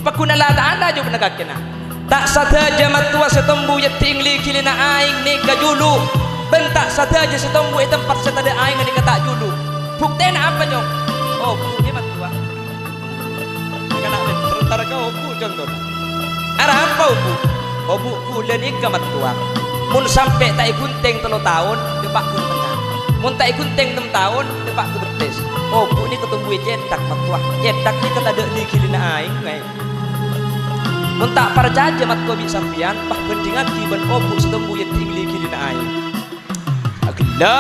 pakuna la ta'ala jo penagakna tak sadaja matua setombu yatingli kilina aing nika julu bentak sadaja setombu tempat setada aing nika tak julu buktena apa jong oh bukti matua kana terutara kau bu contoh ara apa bu oh bu dan ika matua mun sampai tak gunting 3 tahun depak ku tengah mun tak gunting 6 tahun depak ku betes oh bu ni ketumbu cetak matua cetak ni kata ada di kilina aing ngai mun tak percaya matua bi sampian pah penting aki ben obu setembu yang tinggi kilina aing agila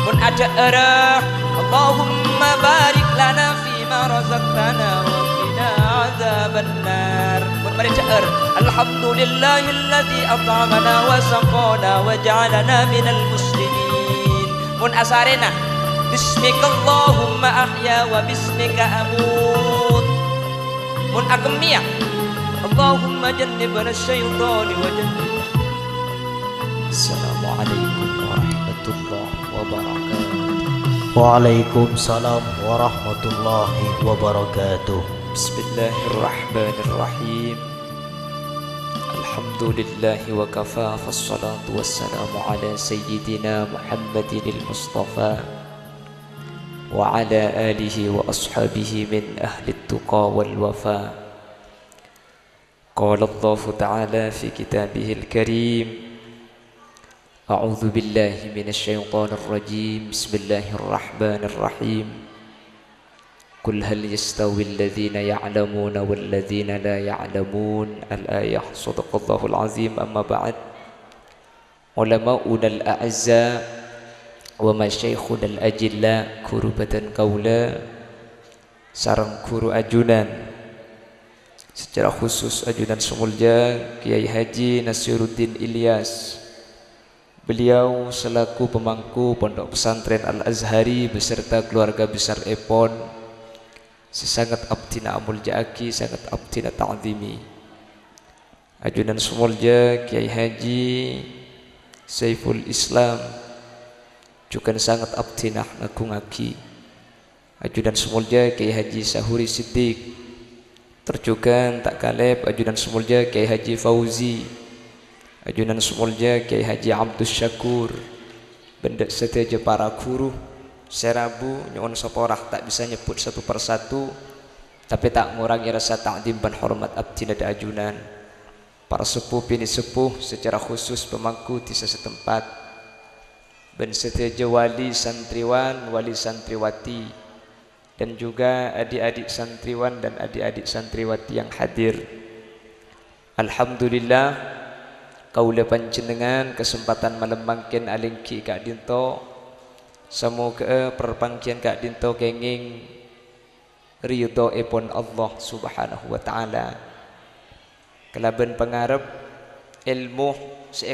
mun aja era Allahumma barik lana fima razaqtana wa qina azabannar mun baca alhamdulillahilladzi at'amana wa saqana wa ja'alana minal muslimin mun asarena bismikallahumma ahya wa bismika amut mun akemia Allahumma jannibna syaitani wa jannib Assalamualaikum warahmatullahi wabarakatuh. Waalaikumsalam warahmatullahi wabarakatuh. Bismillahirrahmanirrahim. Alhamdulillahi wa kafa fassalatu wassalamu ala sayyidina Muhammadin al-Mustafa wa ala alihi wa ashabihi min ahli at-tuqa wal wafa. Qala Allah ta'ala fi kitabihil karim A'udzu billahi minasy syaithanir rajim. Bismillahirrahmanirrahim. Qul hal yastawi alladhina ya'lamuna wal ladzina la ya'lamun. Al-ayah. Shadaqallahul azim. Amma ba'd. Ulama'una al-a'azza wa masyaikhuna al-ajilla kurubatan qawla sareng guru ajunan secara khusus ajunan Sumulja Kiai Haji Nasiruddin Ilyas. Beliau selaku pemangku Pondok Pesantren Al-Azhari beserta keluarga besar Epon sesangat abdina amulja aki sangat abdina ta'zimi. Ajunan Sumulja Kiai Haji Saiful Islam juga sangat abdina ngagung aki. Ajunan Sumulja Kiai Haji Sahuri Siddiq terjugan tak kaleb ajunan Sumulja Kiai Haji Fauzi, ajunan Sumulja Kiai Haji Abdus Syakur, benda seteja para guru serabu nyuwun saporah tak bisa nyebut satu persatu tapi tak ngurangi rasa ta'zim dan hormat abdina da ajunan para sepuh bini sepuh secara khusus pemangku di setempat ben seteja wali santriwan wali santriwati dan juga adik-adik santriwan dan adik-adik santriwati yang hadir. Alhamdulillah kaula panjenengan kesempatan malam mangkin alingki Kak Dinto semoga perpangkian Kak Dinto kenging ridho ipun Allah Subhanahu wa taala. Kelaban pangarep ilmu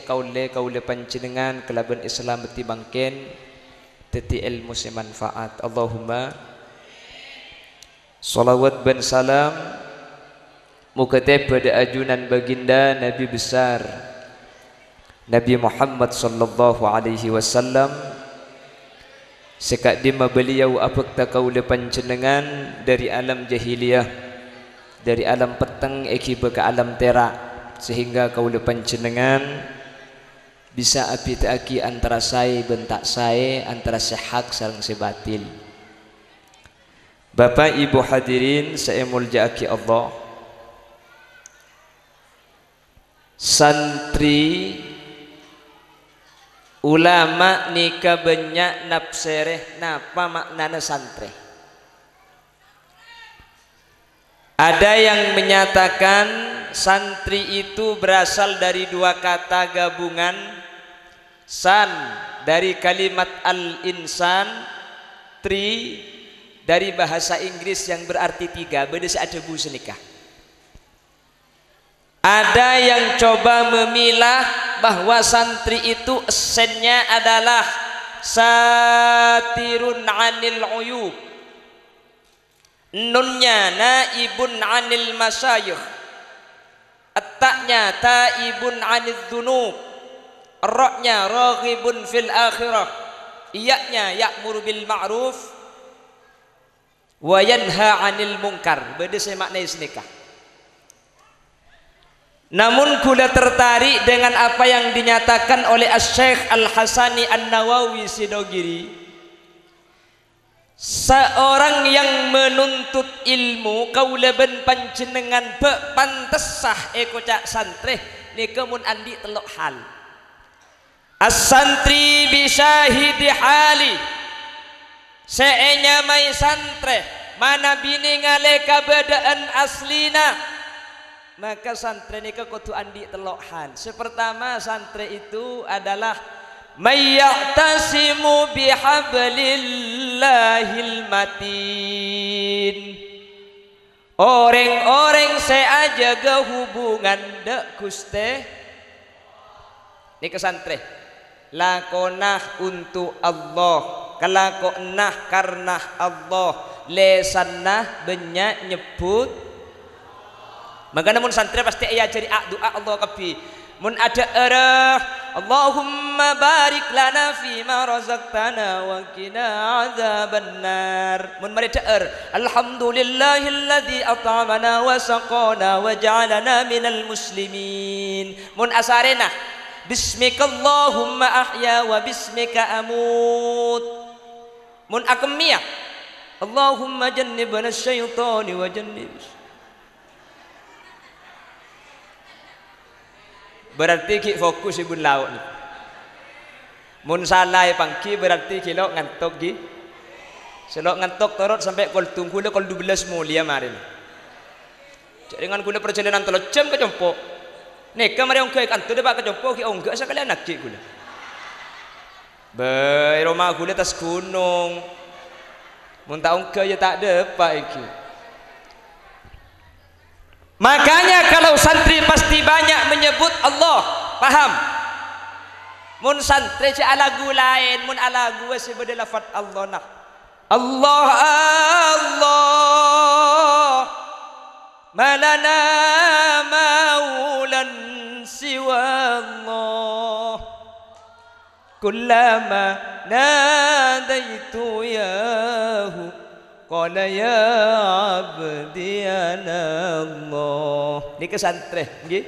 kaula panjenengan kelaban Islam beti mangkin teti ilmu semanfaat. Allahumma salawat dan salam mukatib pada ajunan baginda Nabi besar Nabi Muhammad sallallahu alaihi wasallam sekadima beliau apakta kaula panjenengan dari alam jahiliyah dari alam peteng ekiba ke alam terak sehingga kaula panjenengan bisa apitaki antara saya bentak saya antara sehak sareng sebatil. Bapak Ibu hadirin saya muljaki Allah, santri ulama nika banyak nafsereh napa maknana santri. Ada yang menyatakan santri itu berasal dari dua kata gabungan, san dari kalimat al-insan, tri dari bahasa Inggris yang berarti tiga, beda ada bu senikah. Ada yang coba memilah bahwa santri itu esennya adalah satirun anil uyub, nunnya naibun anil masyayikh, at-ta'nya taibun anil dzunub, ra-nya raghibun fil akhirah, iya-nya ya'muru bil ma'ruf wa yanha 'anil munkar. Beda saya maknai senikah. Namun kula tertarik dengan apa yang dinyatakan oleh Asy-Syaikh Al-Hasani An-Nawawi Sidogiri. Seorang yang menuntut ilmu kaula ben panjenengan be pantes sah eko cak santreh nika mun andi telok hal. As-santri bi syahidi hali. Seenya mai santreh mana bini ngale kabadaan aslina. Maka santri ini kudu andi telok hal. Sepertama santri itu adalah mayyatasimu bihablillahil matin. Orang-orang saya jaga hubungan dek Gusti. Ini ke santri. Lakonah untuk Allah, kalakonah karena Allah, lesanah banyak nyebut. Maka namun santri pasti ayah jadi doa Allah kabi. Mun ada arah Allahumma barik lana fima razaqtana wa qina adzabannar. Mun mari da'ar alhamdulillahilladzi at'amana wa saqana wa ja'alana minal muslimin. Mun asarena bismikallahumma ahya wa bismika amut. Mun akmiyah Allahumma jannibna asyaitani wa jannibna. Berarti ki fokus ibun lauk ni. Mun salai pangki berarti kilok ngantuk ki. Selok ngantuk torot sampai kol tunggu le kol 12 mulia marin. Jadi dengan kula perjalanan 3 jam ke Compok. Nek kamari ongke kantor Pak ke Compok ki ongke sakali anak ki kula. Bae rumah kula tas gunung. Mun tak ongke ya tak ada Pak iki. Makanya kalau santri pasti banyak menyebut Allah, paham? Mun santri si alagu lain, mun alagu si beda lafaz Allah nah. Allah Allah malana maulan siwa Allah kullama nadaitu yahu qala ya abdi ana Allah. Niki santri nggih.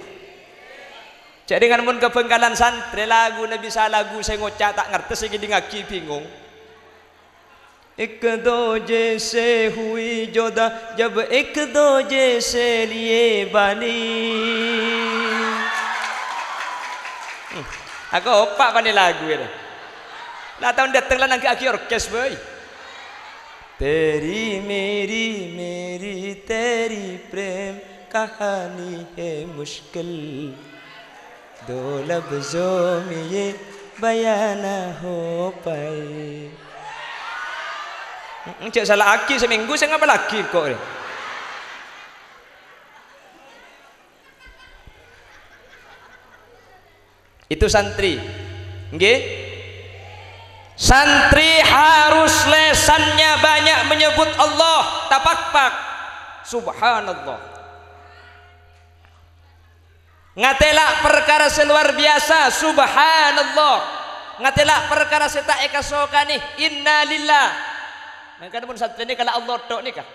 Jadi dengan mun kebengkalan santri lagu nabi lagu saya ngocak tak ngerti iki ngaki bingung. Ek do jaise hui joda jab ek do jaise liye bani. Aku opak bani lagu ini. Lah tahun datang lah nang aki orkes boy. तेरी मेरी तेरी प्रेम कहानी है मुश्किल दो लफ्जों में ये बयां ना हो पाए. Cek salah aki seminggu saya ngapa lagi kok. Itu santri, nggih. Santri harus lesannya banyak menyebut Allah, tapak-pak subhanallah. Ngatela perkara seluar biasa subhanallah. Ngatela perkara seta eka sokani innalillah. Maka pun santri ini kalau Allah tok nikah.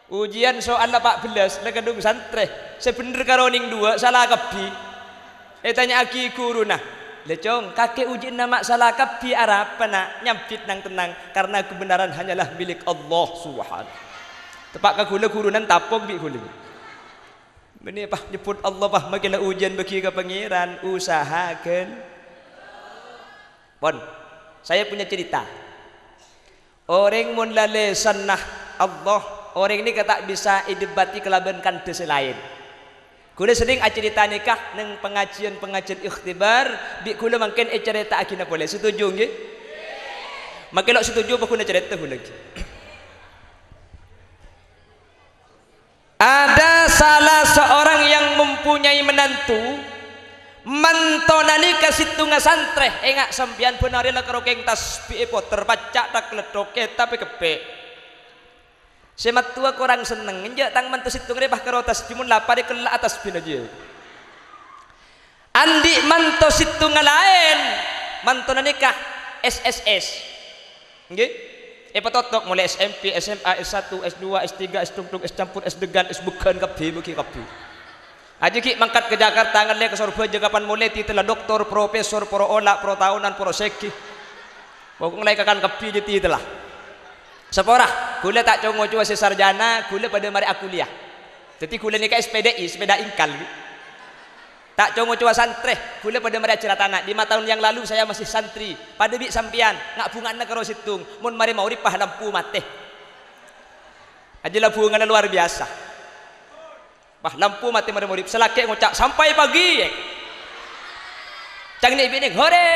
Ujian soal 14 lekadung santri. Sebener karoning 2 salah kebi. Tanya aki guru nah. Lecong kakek ujian nama salah kapi Arab nak nyampit nang tenang karena kebenaran hanyalah milik Allah Subhanahu. Tepak ka gula gurunan tapok bi gula. Beni pah nyebut Allah pah makilah ujian bagi ke pangeran usahakan. Pon, saya punya cerita. Orang mun lale sunnah Allah, orang ini kata bisa idebati kelaban kante selain. Kula sering cerita nikah neng pengajian ikhtibar bi kula mungkin cerita akina boleh setuju nggih? Makin lok setuju apa kula cerita kula lagi. Ada salah seorang yang mempunyai menantu mantonani kasih tunga santreh engak sambian benari la kerokeng tasbih poter pacak tak ledoke tapi kepe. Semat tua kurang seneng ngenjak tang mantu situng repah karo tasbih mun lapare kelak atas bin aja. Andi mantu situng lain mantona nikah SSS. Nggih? Petotok mulai SMP, SMA, S1, S2, S3, S2, S campur, S degan, S bukan kabeh bagi kabeh. Aja ki mangkat ke Jakarta ngalih ke Surabaya jagapan mulai titelah doktor, profesor, pro olah, pro tahunan, pro seki. Pokok ngalih kakan kabeh je titelah. Seporah, kula tak congo cua sarjana, kula pada mari kuliah. Jadi kula ni kayak sepeda ingkal. Tak congo cua santri, kula pada mari acara tanah. 5 tahun yang lalu saya masih santri. Pada bik sampian, ngak bungan karo situng. Mun mari mau ripah lampu mate. Ajalah bungan luar biasa. Pah lampu mate mari mau rip. Selake ngocak sampai pagi. Cang ni bini hore.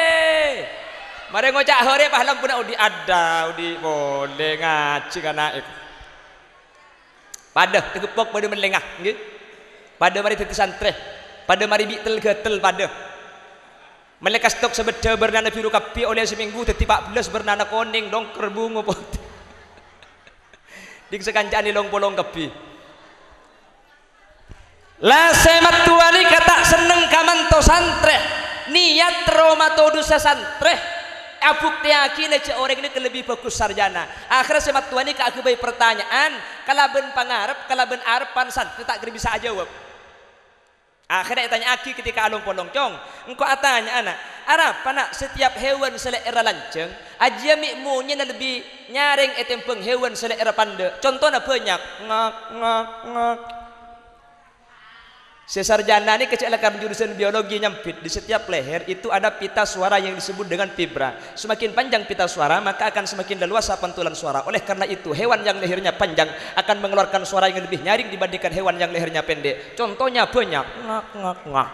Mari ngocak hore pah lampu nak udi ada, udi boleh ngaji kana ik. Pada tegepok pada melengah, nggih. Pada mari dadi santri. Pada mari bitel getel pada mereka stok sebeda bernana biru kapi oleh seminggu teti 14 bernana koning dongker bunga pot dik sekancaan di long-polong kapi la semat tuani kata seneng kamanto santre niat romato dosa santre abuk tiaki lece orang ini lebih bagus sarjana akhirnya semat tuani ke aku bayi pertanyaan kalaben pangarep kalaben arepan santre tak kira bisa jawab. Akhirnya tanya aki ketika alung polong cong engkau tanya anak Arab anak setiap hewan selera lanceng aja mikmunya lebih nyaring etempeng hewan selera pande contohnya banyak ngak ngak ngak sesarjana ini kecelakaan jurusan biologi nyampit di setiap leher itu ada pita suara yang disebut dengan fibra semakin panjang pita suara maka akan semakin leluasa pantulan suara oleh karena itu hewan yang lehernya panjang akan mengeluarkan suara yang lebih nyaring dibandingkan hewan yang lehernya pendek contohnya banyak ngak ngak ngak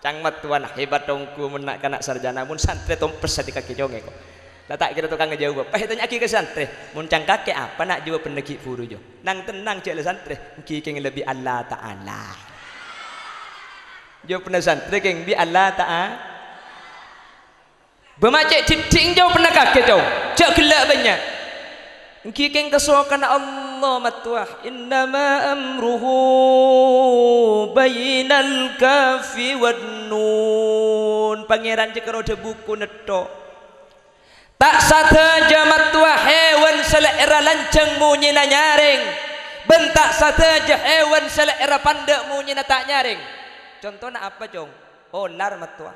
cangmat tuan hebat dongku menak kanak sarjana mun santri tompes di kaki jonge kok lah tak kira tukang ngejawab pah tanya aki ke santri mun cang kaki apa nak jawab pendeki furu jo nang tenang cek le santri ki keng lebih Allah taala jawab pernah santri keng bi Allah taala bemacek titing jawab pernah kaki jo cek gelak banyak ki keng kesokan Allah matuah innama amruhu bainal kafi wan nun pangeran cek karo buku netok tak saja matua hewan selera lanceng munyina nyaring bentak saja hewan selera pandek munyina tak nyaring contohnya apa cong ular matua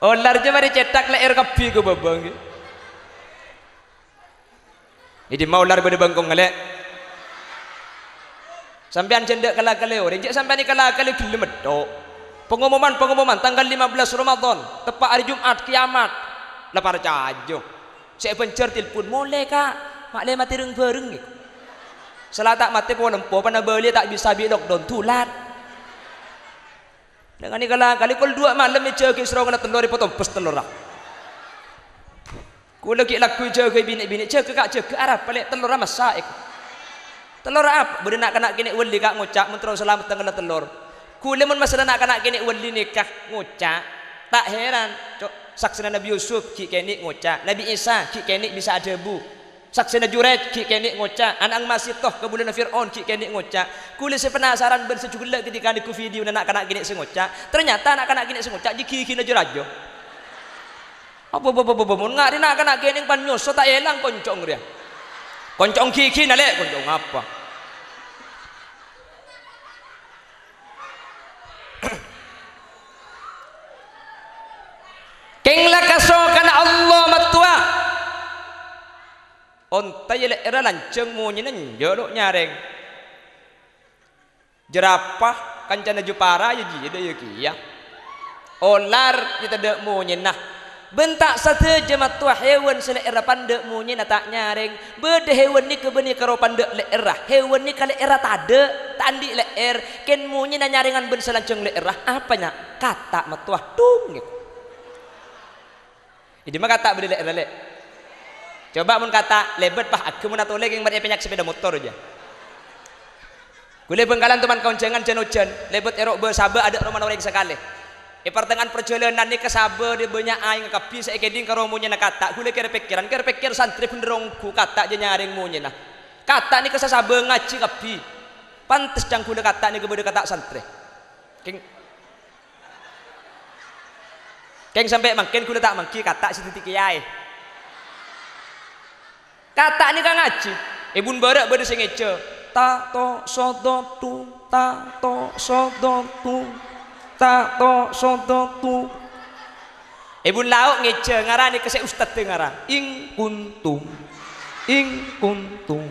ular je mari cetak leher kapi ke babang ini mau ular pada bangkong ngalek sampean cendek kala-kala orang cek sampean ni kala-kala gelem medok pengumuman tanggal 15 Ramadan tepat hari Jumat kiamat lapar cajo saya pencer telepon boleh kak mak le mati reng bareng ni salah tak mati pun lempo pana beli tak bisa bi lockdown tulat dengan ni kali kul 2 malam ni cek isro kena telur potong pes telur lah ku lagi laku cek bini cek kak cek arab balik telur masak telur apa benar nak kena kini wali kak ngocak mentro selamat tengah telur kulemun masalah nak kena kini wali nikah ngocak tak heran saksana Nabi Yusuf ki kini ngocak Nabi Isa ki kini bisa ada bu saksana Jurej ki kini ngocak anak masih toh ke bulan Fir'aun ki kini ngocak kule saya penasaran bersejugulak ketika di video nak kena kini ngocak ternyata nak kena kini ngocak jiki kini jurajo apa mun ngari nak kena kini panyoso tak elang koncong dia koncong kiki nalek koncong apa kenglah kasokan Allah matua ontai era lanceng munyin jorok nyareng jerapah kancana jupara ya ji ada ya olar kita dek munyin nah bentak sateja matua hewan selera pandek munyin tak nyareng bede hewan ni kebeni karo pandek leerah hewan ni kale era tade tandi leer ken munyin nyarengan ben selanceng leerah apanya kata matua tung ini mah kata beli lek. Coba mun kata lebet pah aku mun atolek yang bari penyak sepeda motor aja. Kule Bengkalan teman kauncengan jan-hujan, lebet erok be sabe ada roman orang sekali. Pertengahan perjalanan ni ke sabe dia banyak aing kapi saiki ding karo munye nak kata. Kule kira pikir santri penderongku kata je nyaring munye nah. Kata ni ke sabe ngaji kapi. Pantes jang kule kata ni ke kata santri. King Keng sampai makin kuda tak mangki kata si titik kiai. Kata ni kan ngaji. Ibun barak berde sing ece. Ta to sodotu, ta to sodotu, ta to sodotu. Ibun lauk ngece ngarani ke ustaz teu ngaran. Ing kuntum. Ing kuntum.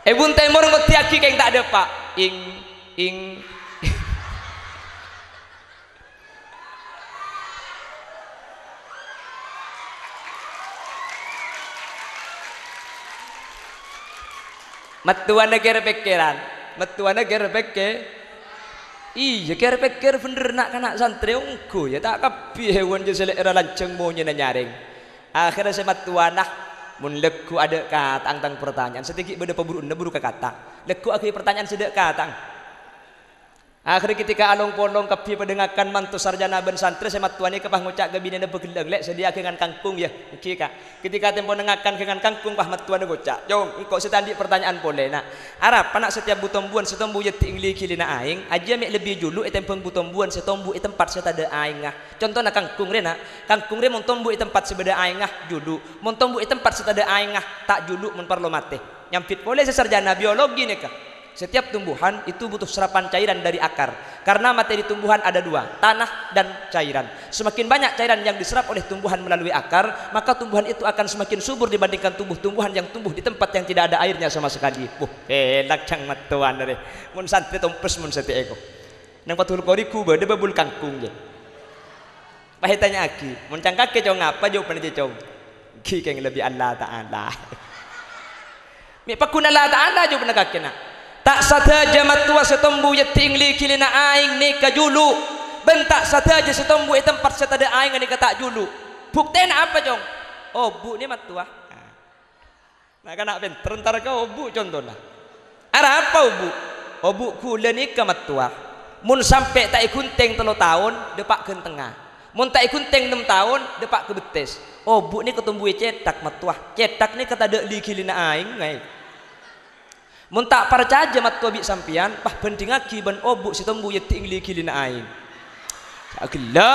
Ibun temor ngerti aki keng tak ada pak. Ing matuan negara pikiran, matuan negara pikir, iya kira pikir bener nak kanak santri ongko ya tak kapi hewan je selera lanceng maunya nyaring. Akhirnya saya matuan nah, mun leku ada kata tang pertanyaan, sedikit beda peburu kata, leku akhir pertanyaan sedek katang. Akhirnya ketika along polong kapi pendengarkan mantu sarjana ben santri saya matuan ni kepah ngucak ke bini begeleng lek sedia dengan kangkung ya, kika. Ketika tempo dengarkan dengan kangkung pah matuan ngucak, jom engkau setandi pertanyaan boleh nak. Arab panak setiap butombuan setombu yeti ingli kilina aing, aja mek lebih julu etempeng butombuan setombu tempat setada aing ah. Contohna kangkung rena, kangkung re montombu tempat sebeda aing ah julu, montombu tempat setada aing ah tak julu mun parlo mate. Nyampit boleh sesarjana biologi nih kah. Setiap tumbuhan itu butuh serapan cairan dari akar. Karena materi tumbuhan ada dua, tanah dan cairan. Semakin banyak cairan yang diserap oleh tumbuhan melalui akar, maka tumbuhan itu akan semakin subur dibandingkan tumbuh-tumbuhan yang tumbuh di tempat yang tidak ada airnya sama sekali. Elak cang matuan dari. Mun santri tompes mun sate eko. Nang patul koriku bade babul kangkung je. Pahitanya aki, mun cang kake cong apa jawaban dia cong. Ki keng lebih Allah Taala. Mi pakuna Allah Taala jawaban kake nak. Tak sadaja matua setombu yeti ingli kilina aing ni kajulu bentak sadaja setombu tempat setada aing ni kata julu buktena apa jong obu ni matua nah kan nak ben terentar kau obu contohnya ada apa obu kula ni ke matua mun sampai tak ikunteng 3 tahun depak ke tengah mun tak ikunteng 6 tahun depak ke betes obu ni ketumbu cetak matua cetak ni kata dek li kilina aing ngai. Mun tak percaya mat ko bi sampian pah penting aki ban obuk sitombu yeti ingli kilina aing. Agila.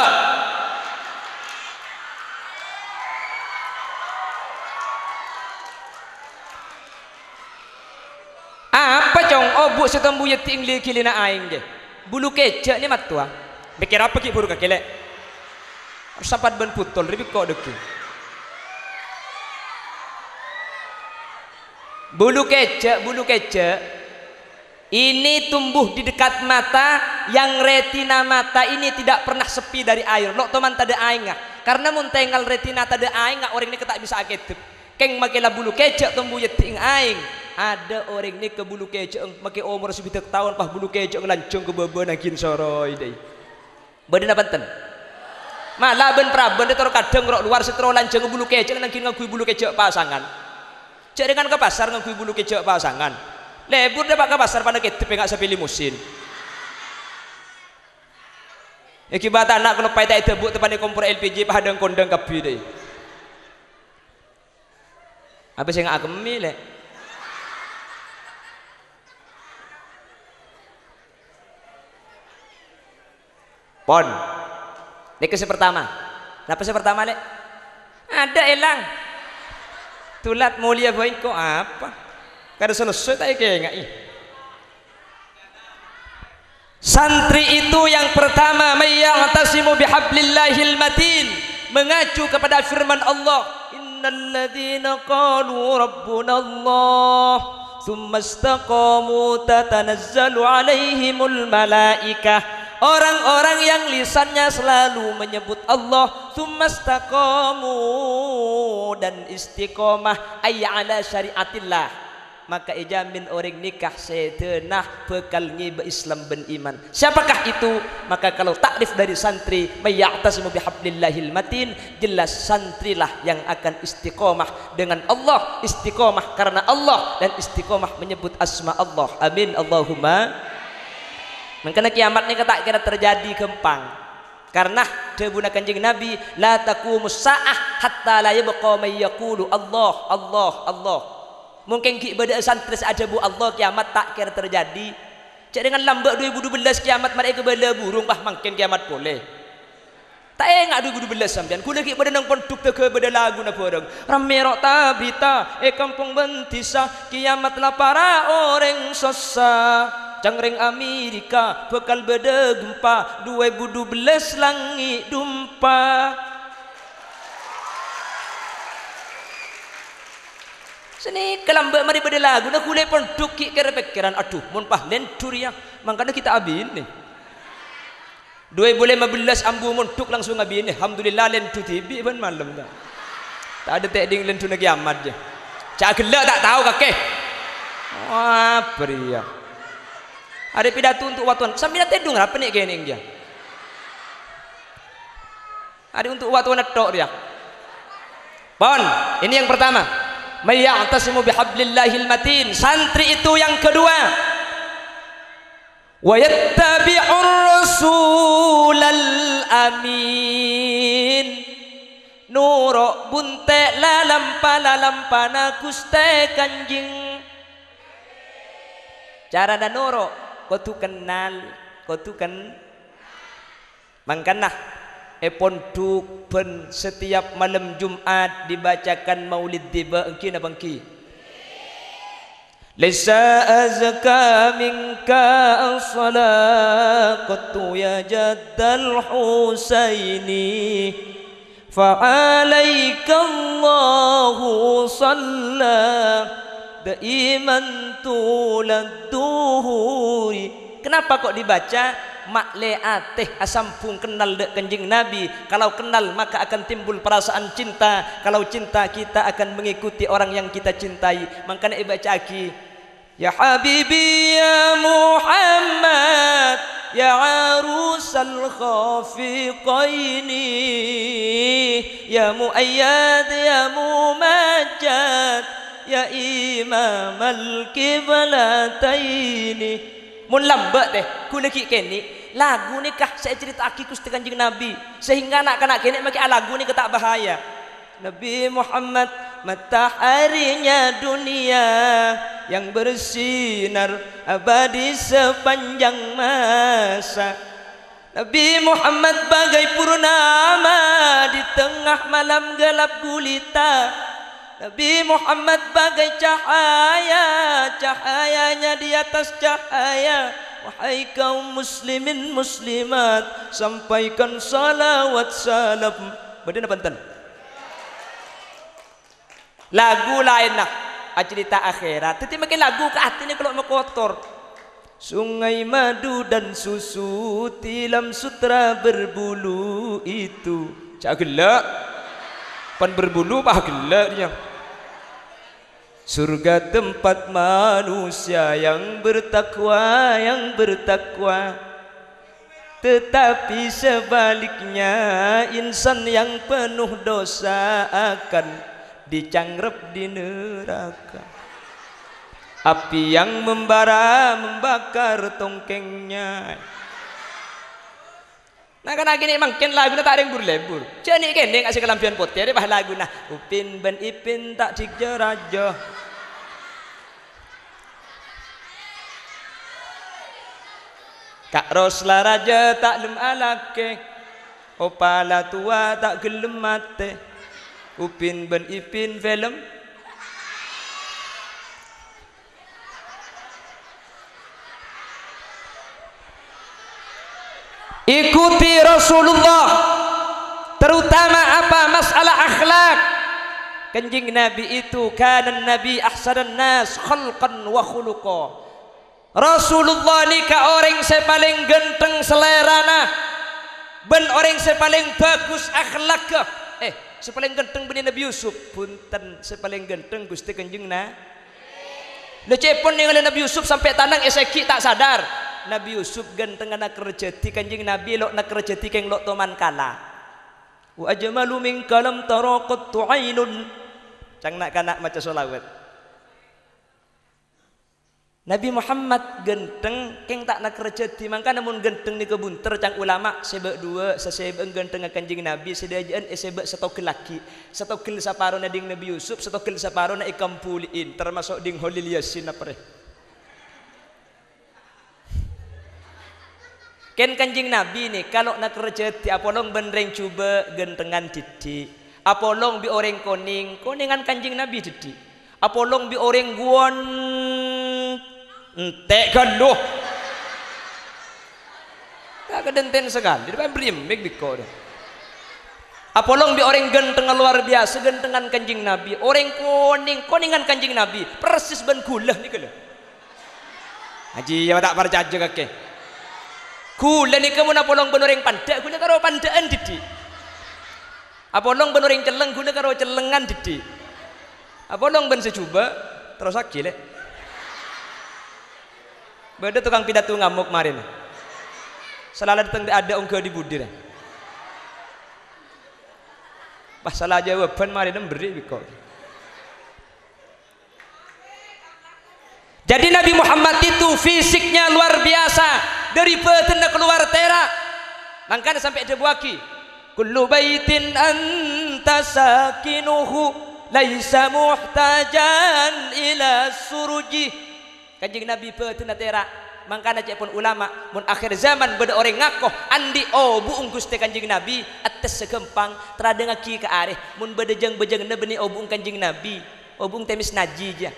Apa cong obuk sitombu yeti ingli kilina aing je. Bulu kecek ni mat tua. Mikir apa ki buru kakelek. Sapat ban putol ribi kok deki. Bulu kecek ini tumbuh di dekat mata yang retina mata ini tidak pernah sepi dari air. Lok teman tada aing karena mun tenggal retina tada aing orang ini ketak bisa aketep. Keng makela bulu kecek tumbuh yeting aing. Ada orang ini ke bulu kecek make umur 7 tahun pah bulu kecek lancung ke bebeun angin soroi deui. Badan banten. Malah ben praben tero kadang rok luar setro lancung ke bulu kecek nangkin ngakui bulu kecek pasangan. Cek dengan ke pasar ngakui bulu kecek pasangan. Lebur dapat ke pasar pada ketep enggak sampai limusin. Akibat anak kalau pai tak tebuk tepane kompor LPG padang kondang kapi deui. Apa sing agemi lek? Pon. Nek pertama. Napa pertama lek? Ada elang. Tulat mulia boy kok apa? Kada selesai tak kayak santri itu yang pertama mayyatasimu bihablillahil matin mengacu kepada firman Allah innalladzina qalu rabbuna Allah thumma istaqamu tatanazzalu alaihimul malaikah. Orang-orang yang lisannya selalu menyebut Allah tsumastaqamu dan istiqomah ay ala syariatillah maka ijamin orang nikah setenah bekal ngiba Islam ben iman. Siapakah itu? Maka kalau takrif dari santri mayyatasimu bihablillahil matin jelas santrilah yang akan istiqomah dengan Allah, istiqomah karena Allah dan istiqomah menyebut asma Allah. Amin Allahumma. Karena kiamat ini tak kira terjadi gempang karena debuna kanjeng Nabi la taqumus saah hatta la yabqa may yaqulu Allah Allah Allah. Mungkin ibadah santri ada bu Allah kiamat tak kira terjadi. Cek dengan lambat 2012 kiamat mereka bela burung bah mungkin kiamat boleh. Tak engak du belas sampean. Ku lagi pada nang ponduk te ke pada lagu na porong. Rame rok ta berita kampung Bentisa kiamat lah para orang sosa. Cangring Amerika bekal beda gempa 2012 langit dumpa. Sini kelambak mari pada lagu na kulai ponduk ki kira pikiran aduh mun pah lentur ya. Makanya kita abin ni. 2015 ambu muntuk langsung abi ini. Alhamdulillah lentu tibi ban malam dah. Tak ada tekding lentu lagi amat je. Cak gelak tak tahu kakek. Wah pria. Ada pidato untuk watuan. Sambil tedung apa ni kening dia. Ada untuk watuan tok dia. Pon, ini yang pertama. May ya'tasimu bihablillahil matin. Santri itu yang kedua. Wa yattabi'ur rasulal amin nuro bunte la lampa na kuste kanjing cara dan nuro kau tu kenal kau tu kan mangkana ponduk pen setiap malam Jumat dibacakan maulid tiba engki na bangki Laisa azka minka as-salaqatu ya jaddal Husaini fa'alaika Allahu salla daiman tulad duhuri. Kenapa kok dibaca makle ateh asampung kenal dek kanjeng Nabi? Kalau kenal maka akan timbul perasaan cinta. Kalau cinta kita akan mengikuti orang yang kita cintai. Makanya baca aki ya habibi ya Muhammad ya arusal khafiqaini ya muayyad ya mumajjad ya imamal kiblataini. Mun lambat deh ku leki kene lagu ni kah saya cerita aki ku kanjeng Nabi sehingga anak-anak kene make lagu ni ketak bahaya. Nabi Muhammad mataharinya dunia yang bersinar abadi sepanjang masa. Nabi Muhammad bagai purnama di tengah malam gelap gulita. Nabi Muhammad bagai cahaya, cahayanya di atas cahaya. Wahai kaum muslimin muslimat, sampaikan salawat salam. Badana pantan. Lagu lain nak cerita akhirat. Tetapi makin lagu ke hati ni kalau mau kotor. Sungai madu dan susu tilam sutra berbulu itu. Cak gelak. Pan berbulu bah gelak dia. Surga tempat manusia yang bertakwa, yang bertakwa. Tetapi sebaliknya insan yang penuh dosa akan dicanggrep di neraka. Api yang membara membakar tongkengnya. Nah kan lagi ni makin lagu tak ada yang berlebur. Jadi kan dia ngasih kelampian putih dia bah lagu nah. Upin ben ipin tak cikja raja. Kak Rosla raja tak lem alake. Opala tua tak gelem mate. Upin ben ipin film. Ikuti Rasulullah, terutama apa masalah akhlak. Kanjeng Nabi itu kana Nabi ahsanan nas khalqan wa khuluqa. Rasulullah ni ka orang saya paling genteng selerana, ben orang saya paling bagus akhlak. Sepaling genteng bini Nabi Yusuf punten sepaling genteng Gusti Kanjeng Nabi. Lecepon dengan Nabi Yusuf sampai tanang eseki tak sadar. Nabi Yusuf genteng anak kerjati Kanjeng Nabi lok nak kerjati keng lok toman kala. Wa ajmalu min kalam taraqat ainun. Cang nak kanak maca selawat. Nabi Muhammad genteng keng tak nak kerjati mangka namun genteng ni kebunter cang ulama sebab dua sesebab genteng Kanjeng Nabi sedajaan sebab setokil laki setokil saparo na ding Nabi Yusuf setokil saparo na ikam puliin termasuk ding Holil Yasin apre. Ken Kanjeng Nabi nih kalau nak kerja di apolong benreng coba gentengan didi. Apolong bi orang koningan Kanjeng Nabi didi. Apolong bi orang guon entek galuh. Tak kedenten sekali. Depan berimbik biko dah. Apolong bi orang genteng luar biasa gentengan Kanjeng Nabi. Orang koningan Kanjeng Nabi persis ben gulah ni kalau. Haji ya tak percaya kakek. Gula ni kamu nak polong benoreng pandai gula karo pandaan didi. Apolong benoreng celeng gula karo celengan didi. Apolong ben secuba terus lagi le. Beda tukang pidato ngamuk kemarin. Selalu datang ada ongko di budir. Pas salah jawaban mari beri biko. Jadi Nabi Muhammad itu fisiknya luar biasa. Dari petenda keluar tera makanya sampai dia buaki kullu baitin anta sakinuhu laisa muhtajan ila suruji. Kanjeng Nabi petenda tera makanya cek pun ulama mun akhir zaman beda orang ngakoh andi obu ungkus te Kanjeng Nabi atas segempang terada ngaki ke areh mun beda jeng bejeng ne beni obu Kanjeng Nabi obung temis naji ja